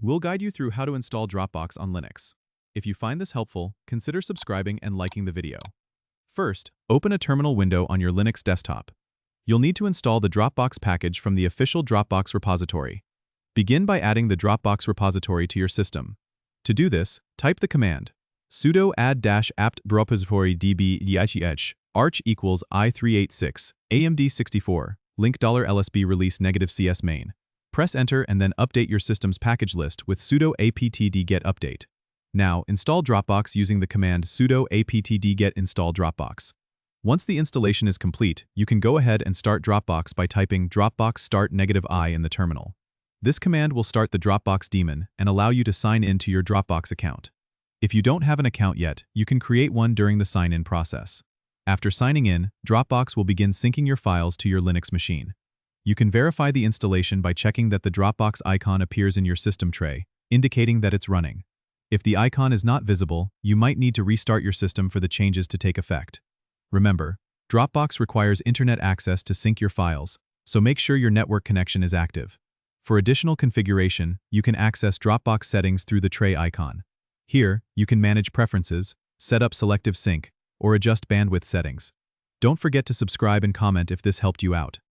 We'll guide you through how to install Dropbox on Linux. If you find this helpful, consider subscribing and liking the video. First, open a terminal window on your Linux desktop. You'll need to install the Dropbox package from the official Dropbox repository. Begin by adding the Dropbox repository to your system. To do this, type the command sudo add-apt repository db arch equals i386 amd64 link $lsb release -cs main. Press enter and then update your system's package list with sudo apt-get update. Now, install Dropbox using the command sudo apt-get install Dropbox. Once the installation is complete, you can go ahead and start Dropbox by typing Dropbox start -i in the terminal. This command will start the Dropbox daemon and allow you to sign in to your Dropbox account. If you don't have an account yet, you can create one during the sign-in process. After signing in, Dropbox will begin syncing your files to your Linux machine. You can verify the installation by checking that the Dropbox icon appears in your system tray, indicating that it's running. If the icon is not visible, you might need to restart your system for the changes to take effect. Remember, Dropbox requires internet access to sync your files, so make sure your network connection is active. For additional configuration, you can access Dropbox settings through the tray icon. Here, you can manage preferences, set up selective sync, or adjust bandwidth settings. Don't forget to subscribe and comment if this helped you out.